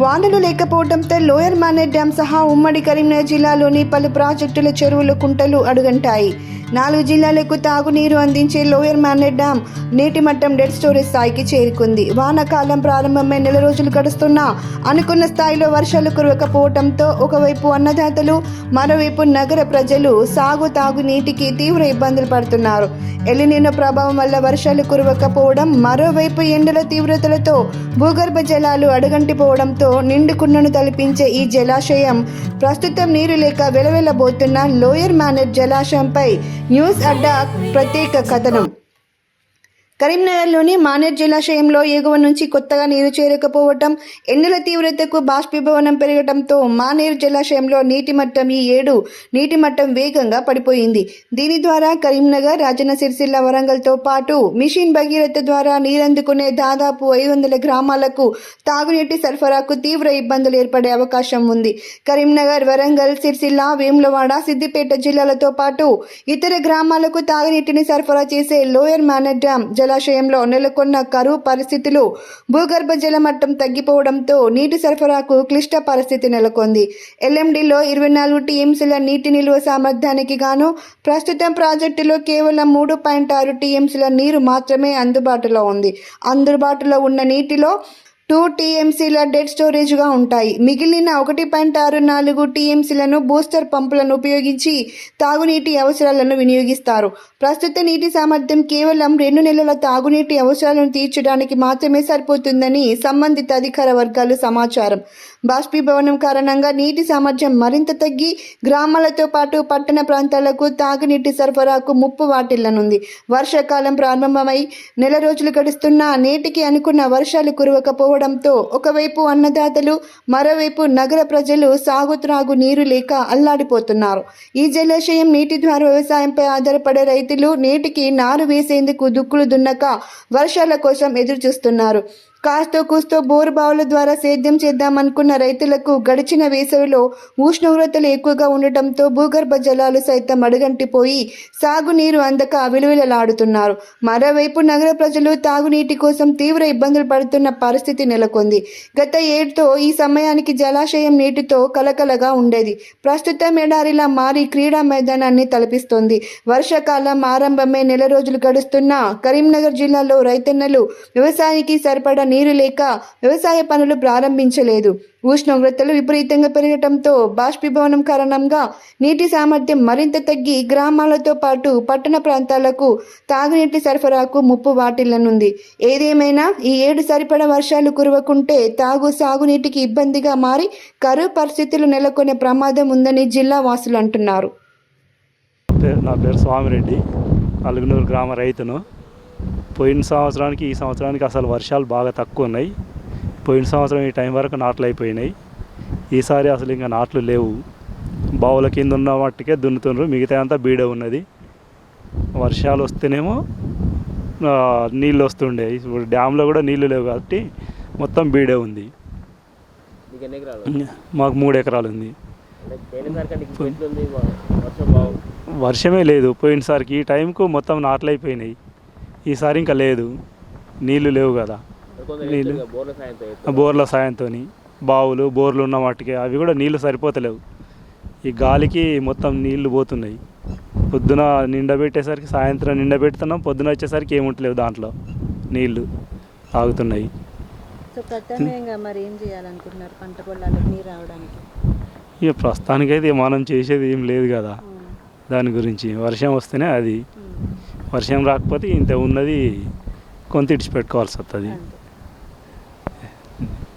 వానలు లేకపోవడంతో lower Maner dam సహా ఉమ్మడి కరీంనగర్ జిల్లాలోని పలు ప్రాజెక్టుల చెరువులు కుంటలు అడుగంటాయి. 4 జిల్లాలకు తాగునీరు అందించే లోయర్ మానేర్ డ్యాం నీటి మట్టం డెడ్ స్టోరేజ్ స్థాయికి చేరుకుంది. వానాకాలం ప్రారంభమై నెల రోజులు గడుస్తున్నా అనుకున్న స్థాయిలో వర్షాలు కురవకపోవడంతో ఒకవైపు అన్నదాతలు, మరోవైపు నగర ప్రజలు తాగునీటికి తీవ్ర ఇబ్బందులు పడుతున్నారు. ఎలినినో ప్రభావం వల్ల వర్షాలు కురవకపోవడం, మరోవైపు ఎండల తీవ్రతలతో భూగర్భ జలాలు అడుగంటిపోవడంతో నిండుకున్నను తలపించే ఈ జలాశయం ప్రస్తుతం నీరు లేక వెలవెలబోతున్న లోయర్ మానేర్ జలాశయంపై న్యూస్ అడ్డా ప్రత్యేక కథనం. కరీంనగర్లోని మానేర్ జలాశయంలో ఎగువ నుంచి కొత్తగా నీరు చేరకపోవటం, ఎండల తీవ్రతకు బాష్పీభవనం పెరగడంతో మానేర్ జలాశయంలో నీటి మట్టం వేగంగా పడిపోయింది. దీని ద్వారా కరీంనగర్, రాజన్న సిరిసిల్ల, వరంగల్తో పాటు మిషన్ భగీరథ ద్వారా నీరందుకునే దాదాపు 500 గ్రామాలకు తాగునీటి సరఫరాకు తీవ్ర ఇబ్బందులు ఏర్పడే అవకాశం ఉంది. కరీంనగర్, వరంగల్, సిరిసిల్ల, వేములవాడ, సిద్దిపేట జిల్లాలతో పాటు ఇతర గ్రామాలకు తాగునీటిని సరఫరా చేసే లోయర్ మానేర్ డ్యాం జలాశయంలో నెలకొన్న కరువు పరిస్థితులు, భూగర్భ జలమట్టం తగ్గిపోవడంతో నీటి సరఫరాకు క్లిష్ట పరిస్థితి నెలకొంది. ఎల్ఎండిలో 24 టీఎంసీల నీటి నిల్వ సామర్థ్యానికి గాను ప్రస్తుతం ప్రాజెక్టులో కేవలం 3.6 టీఎంసీల నీరు మాత్రమే అందుబాటులో ఉంది. అందుబాటులో ఉన్న నీటిలో 2 టీఎంసీల డెడ్ స్టోరేజ్గా ఉంటాయి. మిగిలిన 1.64 టీఎంసీలను బూస్టర్ పంపులను ఉపయోగించి తాగునీటి అవసరాలను వినియోగిస్తారు. ప్రస్తుత నీటి సామర్థ్యం కేవలం 2 నెలల తాగునీటి అవసరాలను తీర్చడానికి మాత్రమే సరిపోతుందని సంబంధిత అధికార వర్గాలు సమాచారం. బాష్పీభవనం కారణంగా నీటి సామర్థ్యం మరింత తగ్గి గ్రామాలతో పాటు పట్టణ ప్రాంతాలకు తాగునీటి సరఫరాకు ముప్పు వాటిల్లనుంది. వర్షాకాలం ప్రారంభమై నెల రోజులు గడుస్తున్నా నేటికి అనుకున్న వర్షాలు కురవకపోవడంతో ఒకవైపు అన్నదాతలు, మరోవైపు నగర ప్రజలు త్రాగు నీరు లేక అల్లాడిపోతున్నారు. ఈ జలాశయం నీటి ద్వారా వ్యవసాయంపై ఆధారపడే రైతులు నేటికి నారు వేసేందుకు దుక్కులు దున్నక వర్షాల కోసం ఎదురు చూస్తున్నారు. కాస్తో కూస్తో బోరు బావుల ద్వారా సేద్యం చేద్దామనుకున్న రైతులకు గడిచిన వేసవిలో ఉష్ణోగ్రతలు ఎక్కువగా ఉండటంతో భూగర్భ జలాలు సైతం అడుగంటిపోయి సాగునీరు అందక విలువిలలాడుతున్నారు. మరోవైపు నగర ప్రజలు తాగునీటి కోసం తీవ్ర ఇబ్బందులు పడుతున్న పరిస్థితి నెలకొంది. గత ఏడుతో ఈ సమయానికి జలాశయం నీటితో కలకలగా ఉండేది. ప్రస్తుతం ఎడారిలా మారి క్రీడా మైదానాన్ని తలపిస్తోంది. వర్షాకాలం ఆరంభమే నెల రోజులు గడుస్తున్నా కరీంనగర్ జిల్లాలో రైతన్నలు వ్యవసాయానికి సరిపడా నీరు లేక వ్యవసాయ పనులు ప్రారంభించలేదు. ఉష్ణోగ్రతలు విపరీతంగా పెరగడంతో బాష్పీభవనం కారణంగా నీటి సామర్థ్యం మరింత తగ్గి గ్రామాలతో పాటు పట్టణ ప్రాంతాలకు తాగునీటి సరఫరాకు ముప్పు వాటిల్లనుంది. ఏదేమైనా ఈ ఏడు సరిపడా వర్షాలు కురవకుంటే సాగునీటికి ఇబ్బందిగా మారి కరువు పరిస్థితులు నెలకొనే ప్రమాదం ఉందని జిల్లా వాసులు అంటున్నారు. నా పేరు స్వామిరెడ్డి, అలుగునూరు గ్రామ రైతును. పోయిన సంవత్సరానికి ఈ సంవత్సరానికి అసలు వర్షాలు బాగా తక్కువ ఉన్నాయి. పోయిన సంవత్సరం ఈ టైం వరకు నాట్లు అయిపోయినాయి. ఈసారి అసలు ఇంకా నాట్లు లేవు. బావుల కింద ఉన్న మట్టుకే దున్నుతున్నారు, మిగతా అంతా బీడ ఉన్నది. వర్షాలు వస్తేనేమో నీళ్ళు వస్తుండే. ఇప్పుడు డ్యాంలో కూడా నీళ్ళు లేవు కాబట్టి మొత్తం బీడే ఉంది. మాకు 3 ఎకరాలు ఉంది. వర్షమే లేదు. పోయినసారికి ఈ టైంకు మొత్తం నాట్లు అయిపోయినాయి. ఈసారి ఇంకా లేదు, నీళ్ళు లేవు కదా. నీళ్ళు బోర్ల సాయంతో బావులు, బోర్లు ఉన్న వాటికి అవి కూడా నీళ్ళు సరిపోతలేవు. ఈ గాలికి మొత్తం నీళ్లు పోతున్నాయి. పొద్దున నిండబెట్టేసరికి సాయంత్రం నిండబెడుతున్నాం, పొద్దున వచ్చేసరికి ఏముంటలేవు, దాంట్లో నీళ్లు తాగుతున్నాయి. ఇక ప్రస్తుతానికైతే మనం చేసేది ఏం లేదు కదా దాని గురించి. వర్షం వస్తేనే అది, వర్షం రాకపోతే ఇంత ఉన్నది కొంత ఇడిచిపెట్టుకోవాల్సి వస్తుంది.